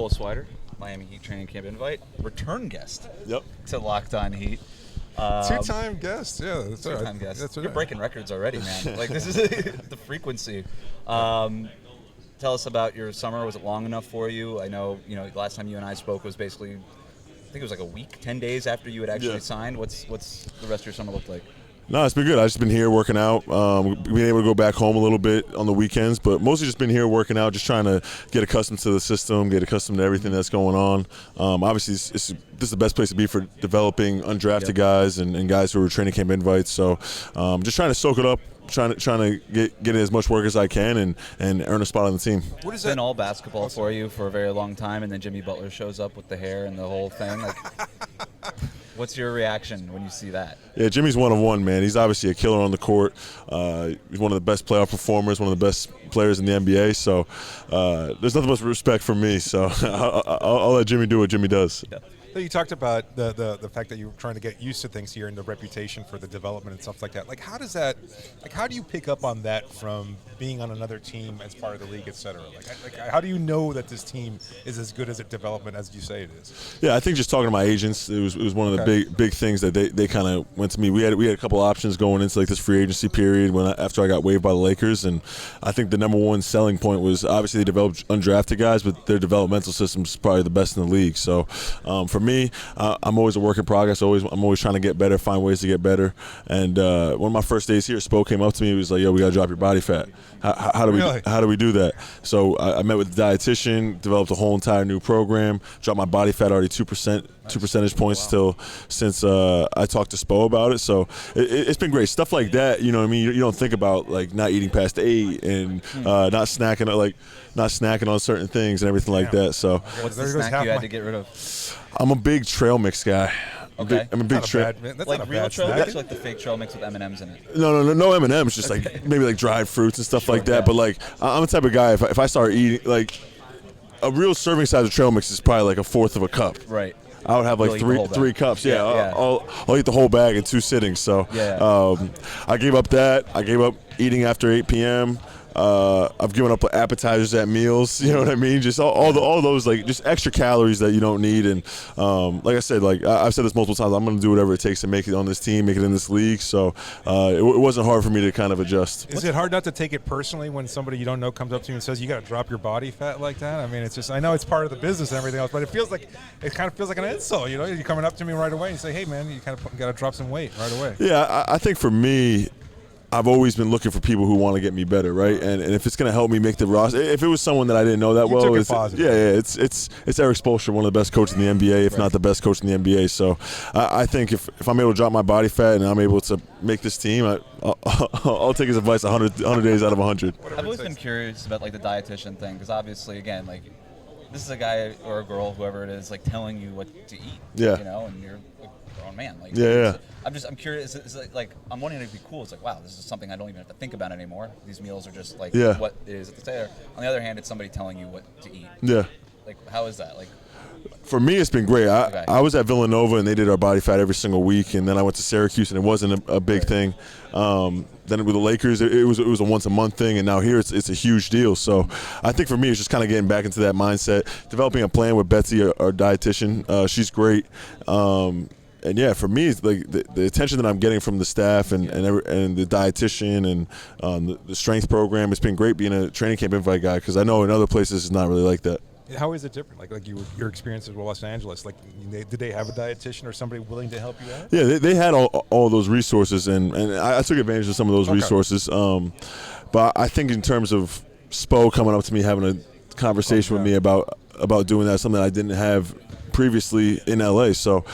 Swider, Miami Heat training camp invite, return guest. Yep. To Locked On Heat. Two-time guest, yeah. That's Two-time right. guest. That's You're right. breaking records already, man. Like, this is the frequency. Tell us about your summer. Was it long enough for you? I know, the last time you and I spoke was basically, I think it was like a week, 10 days after you had actually signed. What's the rest of your summer look like? No, it's been good. I've just been here working out. Being able to go back home a little bit on the weekends, but mostly just been here working out, just trying to get accustomed to the system, get accustomed to everything that's going on. Obviously, this is the best place to be for developing undrafted guys and guys who are training camp invites. So just trying to soak it up, trying to get in as much work as I can and earn a spot on the team. What has been all basketball for you for a very long time, and then Jimmy Butler shows up with the hair and the whole thing? Like, what's your reaction when you see that? Yeah, Jimmy's one of one, man. He's obviously a killer on the court. He's one of the best playoff performers, one of the best players in the NBA. So there's nothing but respect from me. So I'll let Jimmy do what Jimmy does. Yeah. So you talked about the fact that you were trying to get used to things here and the reputation for the development and stuff like that. Like, how do you pick up on that from being on another team as part of the league, et cetera? Like how do you know that this team is as good as a development as you say it is? Yeah, I think just talking to my agents, it was one of the big things that they kind of went to me. We had a couple options going into like this free agency period after I got waived by the Lakers, and I think the number one selling point was obviously they developed undrafted guys, but their developmental system is probably the best in the league. So for me, I'm always a work in progress. I'm always trying to get better, find ways to get better. And one of my first days here, Spo came up to me. He was like, "Yo, we gotta drop your body fat. How do we do that?" So I met with the dietitian, developed a whole entire new program, dropped my body fat already 2%. 2 percentage points since I talked to Spo about it. So it's been great. Stuff like that, you know what I mean? You don't think about like not eating past 8 and not snacking on certain things and everything like that. So what's the snack you had to get rid of? I'm a big trail mix guy. Okay. I'm a big trail. That's like not a real bad trail snack. mix, or like the fake trail mix with M&Ms in it? No M&Ms, just like maybe like dried fruits and stuff like that. But like I'm the type of guy, if I start eating, like a real serving size of trail mix is probably like a fourth of a cup. Right. I would have like three cups. Yeah, I'll eat the whole bag in 2 sittings. So I gave up that. I gave up eating after 8 p.m. I've given up appetizers at meals. You know what I mean? Just all those like just extra calories that you don't need. And like I said, like I've said this multiple times, I'm going to do whatever it takes to make it on this team, make it in this league. So it wasn't hard for me to kind of adjust. Is it hard not to take it personally when somebody you don't know comes up to you and says you got to drop your body fat like that? I mean, it's just, I know it's part of the business and everything else, but it kind of feels like an insult. You're coming up to me right away and you say, "Hey man, you kind of got to drop some weight right away." Yeah, I think for me, I've always been looking for people who want to get me better, right? And if it's going to help me make the roster, if it was someone that I didn't know that you well, took it it's positive. it's Eric Spoelstra, one of the best coaches in the NBA, if not the best coach in the NBA. So I think if I'm able to drop my body fat and I'm able to make this team, I'll take his advice 100 days out of 100. I've always been curious about like the dietitian thing, because obviously, again, like this is a guy or a girl, whoever it is, like telling you what to eat. Yeah. And you're a grown man. Like, yeah. I'm curious. Is it like I'm wanting it to be cool. It's like, wow, this is something I don't even have to think about anymore. These meals are just like what it is at the table. On the other hand, it's somebody telling you what to eat. Yeah. Like, how is that? Like, for me, it's been great. I was at Villanova, and they did our body fat every single week. And then I went to Syracuse, and it wasn't a big thing. Then with the Lakers, it was a once-a-month thing, and now here it's a huge deal. So I think for me, it's just kind of getting back into that mindset, developing a plan with Betsy, our dietitian. She's great. And yeah, for me, it's like the attention that I'm getting from the staff and the dietitian and the strength program, it's been great being a training camp invite guy, because I know in other places it's not really like that. How is it different? Like your experiences with Los Angeles, like did they have a dietitian or somebody willing to help you out? Yeah, they had all those resources, and I took advantage of some of those resources. But I think in terms of Spo coming up to me, having a conversation with me about doing that, something I didn't have previously in LA, so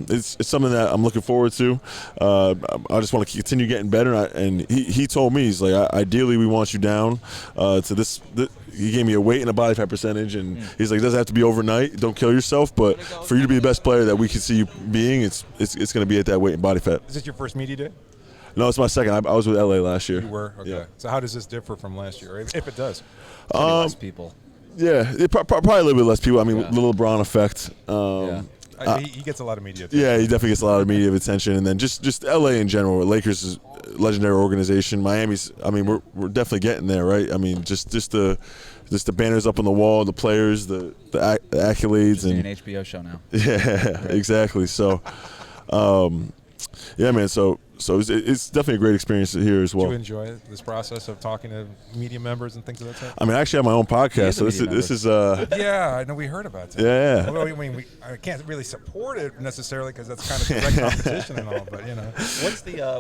it's something that I'm looking forward to. I just want to continue getting better, and he told me, he's like, ideally we want you down to this. He gave me a weight and a body fat percentage, and he's like, it doesn't have to be overnight, don't kill yourself, but for you to be the best player that we can see you being, it's going to be at that weight and body fat. Is this your first media day? No, it's my second. I was with LA last year. You were? Okay. Yeah. So how does this differ from last year, if it does? Less people. Yeah, probably a little bit less people. I mean, the LeBron effect. He gets a lot of media attention. Yeah, he definitely gets a lot of media attention. And then just LA in general, Lakers legendary organization. Miami's, I mean, we're definitely getting there, right? I mean, just the banners up on the wall, the players, the accolades, just and an HBO show now. Yeah, right. Exactly. So, yeah, man. So it's definitely a great experience here as well. Did you enjoy this process of talking to media members and things of that type? I mean, I actually have my own podcast, so this is yeah, I know we heard about that. Yeah. Well, I mean, I can't really support it necessarily because that's kind of direct competition and all, but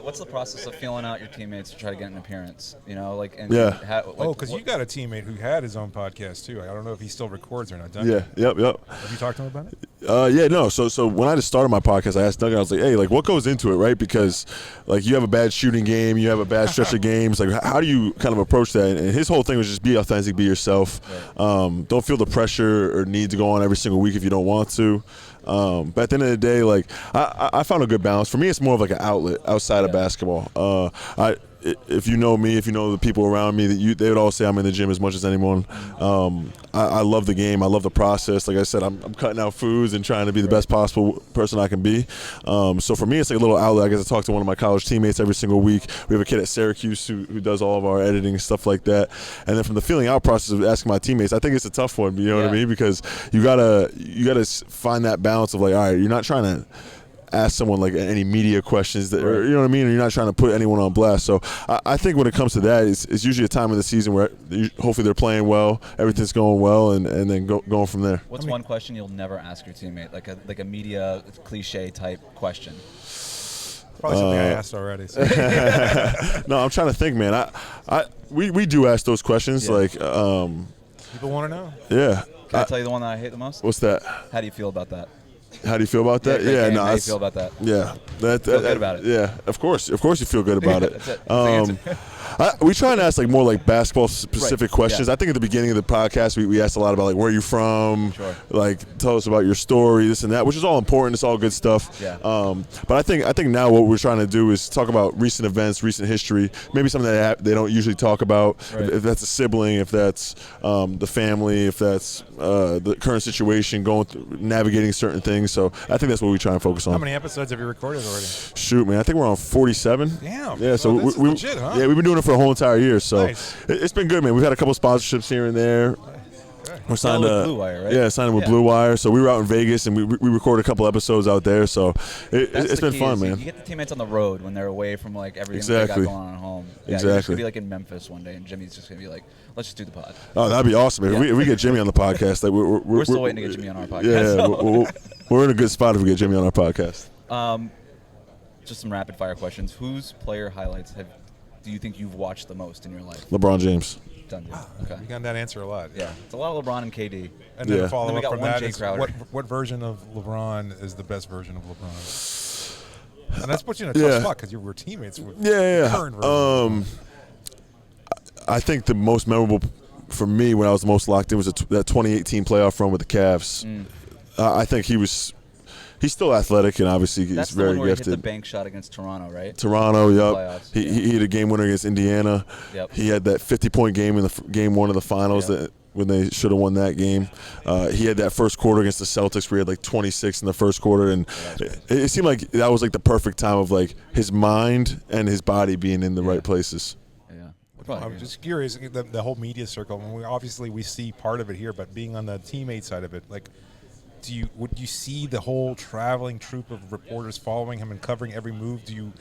What's the process of feeling out your teammates to try to get an appearance? Because you got a teammate who had his own podcast too. I don't know if he still records or not. Yep. Have you talked to him about it? Yeah, no. So when I just started my podcast, I asked Doug, I was like, hey, like, what goes into it, right? Because like you have a bad shooting game, you have a bad stretch of games. Like, how do you kind of approach that? And his whole thing was just be authentic, be yourself. Right. Don't feel the pressure or need to go on every single week if you don't want to. But at the end of the day, like I found a good balance. For me, it's more of like an outlet outside of basketball. If you know me, if you know the people around me, they would all say I'm in the gym as much as anyone. I love the game. I love the process. Like I said, I'm cutting out foods and trying to be the best possible person I can be. So for me, it's like a little outlet. I get to talk to one of my college teammates every single week. We have a kid at Syracuse who does all of our editing and stuff like that. And then from the feeling out process of asking my teammates, I think it's a tough one. You know what I mean? Because you gotta find that balance of like, all right, you're not trying to ask someone like any media questions or you know what I mean, or you're not trying to put anyone on blast. So I think when it comes to that, it's usually a time of the season where hopefully they're playing well, everything's going well, and then going from there. What's one question you'll never ask your teammate, like a media cliche type question? Probably something I asked already. So. No, I'm trying to think, man. We do ask those questions, like people want to know. Yeah. Can I tell you the one that I hate the most? What's that? How do you feel about that? How do you feel about that? Yeah, no. How do you feel about that? Yeah, feel good about it. Yeah, of course you feel good about it. That's it. That's the answer. We try and ask like more like basketball specific questions. I think at the beginning of the podcast we asked a lot about like where are you from, like tell us about your story, this and that, which is all important. It's all good stuff. Yeah. But I think now what we're trying to do is talk about recent events, recent history, maybe something that they don't usually talk about. Right. If that's a sibling, if that's the family, if that's the current situation, going through, navigating certain things. So I think that's what we try and focus on. How many episodes have you recorded already? Shoot, man, I think we're on 47. Damn. Yeah. So this is legit, huh? Yeah, we've been doing it for a whole entire year. So nice. It's been good, man. We've had a couple sponsorships here and there. We're signed with Blue Wire, right? Yeah, signed with Blue Wire. So we were out in Vegas and we recorded a couple episodes out there. So it's been fun, man. You get the teammates on the road when they're away from like everything they got going on at home. Yeah, exactly. You're just gonna be like in Memphis one day, and Jimmy's just gonna be like, "Let's just do the pod." Oh, that'd be awesome. If we get Jimmy on the podcast, like we're still waiting to get Jimmy on our podcast. Yeah, we're in a good spot if we get Jimmy on our podcast. Just some rapid fire questions. Whose player highlights do you think you've watched the most in your life? LeBron James. Done deal. Okay. You got that answer a lot. Yeah, it's a lot of LeBron and KD. And then follow then we up got from one that Jay is Crowder. what version of LeBron is the best version of LeBron? And that's put you in a tough spot because you were teammates with the current version. I think the most memorable for me when I was the most locked in was that 2018 playoff run with the Cavs. I think he's still athletic and obviously he's That's very the one where gifted. He hit the bank shot against Toronto, right? Toronto, yep. Playoffs. He hit a game winner against Indiana. Yep. He had that 50-point game in the game one of the finals when they should have won that game. He had that first quarter against the Celtics where he had like 26 in the first quarter, and it seemed like that was like the perfect time of like his mind and his body being in the right places. I'm just curious, the whole media circle. We see part of it here, but being on the teammate side of it, like, would you see the whole traveling troupe of reporters following him and covering every move? Do you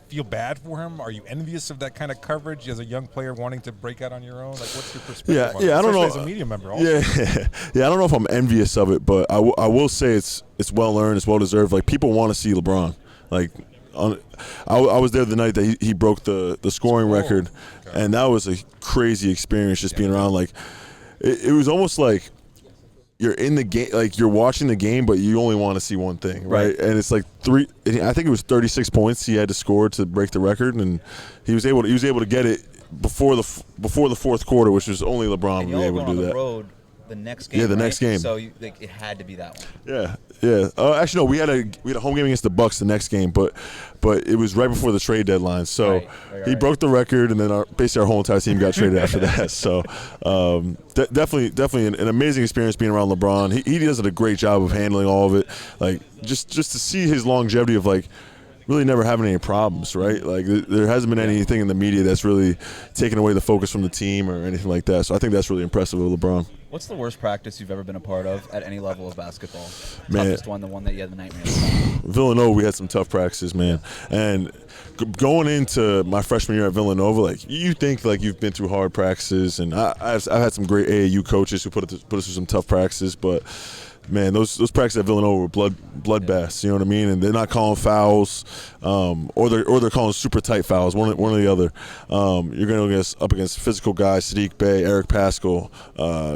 feel bad for him? Are you envious of that kind of coverage as a young player wanting to break out on your own? Like, what's your perspective on it? I don't know. As a media member, also. I don't know if I'm envious of it, but I will say it's well earned, it's well deserved. Like, people want to see LeBron. Like, I was there the night that he broke the scoring record, and that was a crazy experience just being around. Like, it was almost like you're in the game, like you're watching the game, but you only want to see one thing, right? And it's like I think it was 36 points he had to score to break the record, and he was able to get it before the fourth quarter, which was only LeBron would be able to do that. Road the next game. Yeah, the next game. So it had to be that one. Yeah. Actually, no, we had a home game against the Bucks the next game, but it was right before the trade deadline. So he broke the record, and then basically our whole entire team got traded after that. So definitely an amazing experience being around LeBron. He does a great job of handling all of it. Like just to see his longevity of like really never having any problems, right? Like there hasn't been anything in the media that's really taken away the focus from the team or anything like that. So I think that's really impressive with LeBron. What's the worst practice you've ever been a part of at any level of basketball? Man. Toughest one, the one that you had the nightmares. Villanova, we had some tough practices, man. And going into my freshman year at Villanova, like you think like you've been through hard practices, and I've had some great AAU coaches who put us through some tough practices, but man, those practices at Villanova were bloodbaths. You know what I mean? And they're not calling fouls, or they're calling super tight fouls. One or the other. You're going to up against physical guys: Sadiq Bey, Eric Paschal,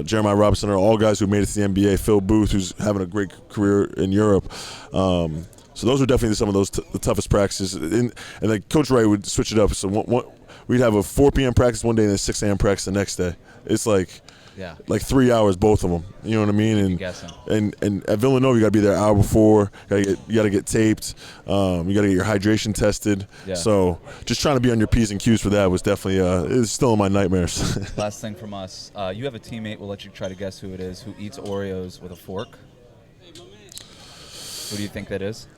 Jeremiah Robinson, are all guys who made it to the NBA. Phil Booth, who's having a great career in Europe. So those were definitely some of those the toughest practices. And like Coach Wright would switch it up. So we'd have a 4 p.m. practice one day and a 6 a.m. practice the next day. It's like 3 hours, both of them. You know what I mean? And at Villanova, you got to be there an hour before. You got to get taped. You got to get your hydration tested. Yeah. So just trying to be on your P's and Q's for that was definitely it's still in my nightmares. Last thing from us, you have a teammate. We'll let you try to guess who it is. Who eats Oreos with a fork? Who do you think that is?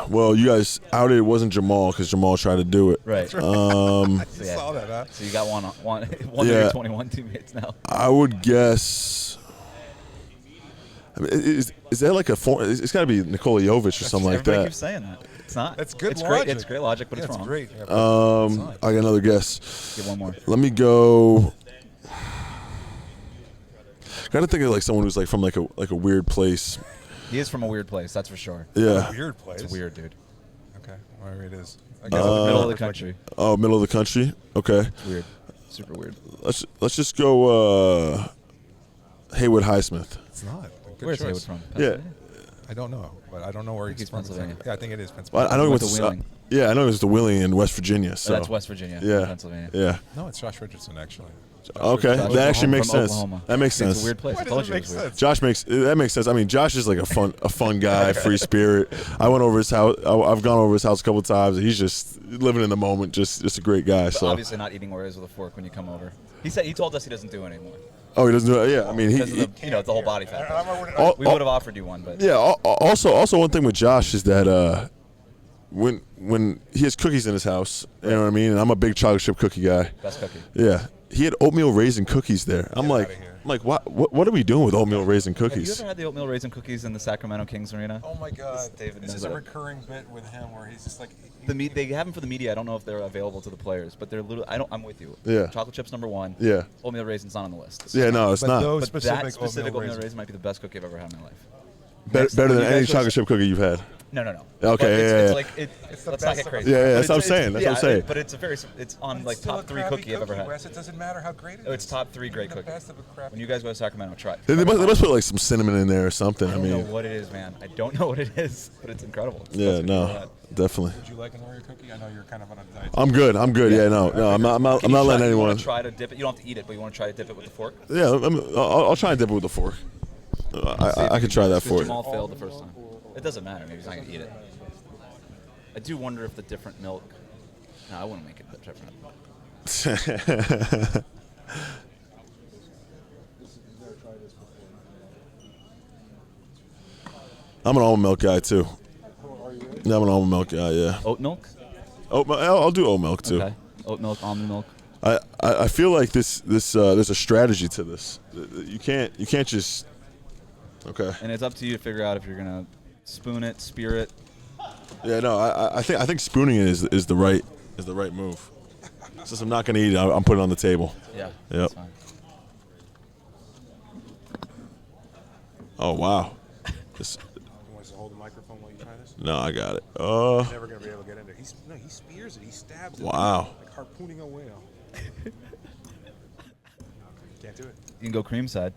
Well, you guys outed it wasn't Jamal because Jamal tried to do it. Right. I saw that, huh? So you got one of your 21 teammates now. I would guess. I mean, is that like a form? It's got to be Nikola Jovic or something like that. Everybody keeps saying that. It's not. That's good logic. logic. It's great logic, but it's wrong. It's great. I got another guess. Get one more. Let me go. Got to think of like someone who's like from like a weird place. He is from a weird place, that's for sure. Yeah. A weird place. It's weird, dude. Okay, where it is. I guess middle of the country. Oh, middle of the country. Okay. It's weird. Super weird. Let's just go Haywood Highsmith. It's not. Where's Haywood from? Yeah. I don't know, but I don't know where he's from. Pennsylvania. Yeah, I think it is Pennsylvania. I know he went to Wheeling. Yeah, I know he was to Wheeling in West Virginia. So that's West Virginia. Yeah. Pennsylvania. Yeah. No, it's Josh Richardson actually. Okay, that actually makes sense. Oklahoma. That makes sense. It's a weird place. Why I told does you it it make was weird. sense? That makes sense. I mean, Josh is like a fun guy, free spirit. I went over his house. I've gone over his house a couple of times. And he's just living in the moment. Just a great guy. But so obviously not eating Oreos with a fork when you come over. He told us he doesn't do it anymore. Oh, he doesn't do it. Yeah, I mean Because of the whole body fat. We would have offered you one, but yeah. Also one thing with Josh is that when he has cookies in his house, you know what I mean. And I'm a big chocolate chip cookie guy. best cookie. Yeah, he had oatmeal raisin cookies there. I'm like, what are we doing with oatmeal raisin Have you cookies? ever had the oatmeal raisin cookies in the Sacramento Kings arena? Oh my God! David This knows is a that. recurring bit with him where he's just like. They have them for the media. I don't know if they're available to the players, but they're literally. I'm with you. Yeah. Chocolate chips #1. Yeah. Oatmeal raisin's not on the list. Yeah, no, it's not. Those But specific that specific oatmeal raisins. raisin might be the best cookie I've ever had in my life. Better than you any guys chocolate chip cookie you've had. No. Okay, But yeah. it's like let's not get crazy. Yeah, But that's what I'm it's- saying. That's what I'm saying. But it's on like Still top a 3 crappy cookie I've ever had. Wes. It doesn't matter how great it is. Oh, it's top 3 great The cookie. best of a crappy When you guys go to Sacramento, try it. They must put like some cinnamon in there or something. I I don't know mean, what it is, man. I don't know what it is, but it's incredible. It's the yeah, best cookie I've ever no, had. definitely. Would you like an Oreo cookie? I know you're kind of on a diet. I'm good. Yeah, no, I'm not Can you letting try- You anyone. want to try to dip it? You don't have to eat it, but you want to try to dip it with the fork? Yeah, I'll try and dip it with a fork. I could try that for you. Jamal failed the first time. It doesn't matter. Maybe he's not gonna eat it. I do wonder if the different milk. No, I wouldn't make it different. I'm an almond milk guy too. Yeah, I'm an almond milk guy. Yeah. Oat milk? I'll do oat milk too. Okay. Oat milk, almond milk. I feel like there's a strategy to this. You can't just. Okay. And it's up to you to figure out if you're gonna spoon it, spear it. Yeah, no, I think spooning it is the right move. Since I'm not gonna eat it, I'm putting it on the table. Yeah. Yep. That's fine. Oh wow. You want us to hold the microphone while you try this? No, I got it. You're never gonna be able to get into it. He spears it. He stabs it. Wow. Like harpooning a whale. Can't do it. You can go cream side.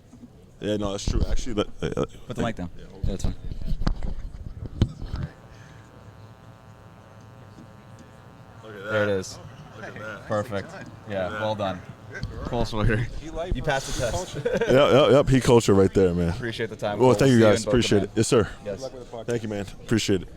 Yeah, no, that's true. Actually, Put the mic down. Yeah, that's fine. Look at that. There it is. Look at that. Perfect. Yeah, well done. Cool, Swider. You passed the test. Yep. Heat culture right there, man. Appreciate the time. Well, We'll thank you see guys. in Boca, Appreciate man. it. Yes, sir. Yes. Thank you, man. Appreciate it.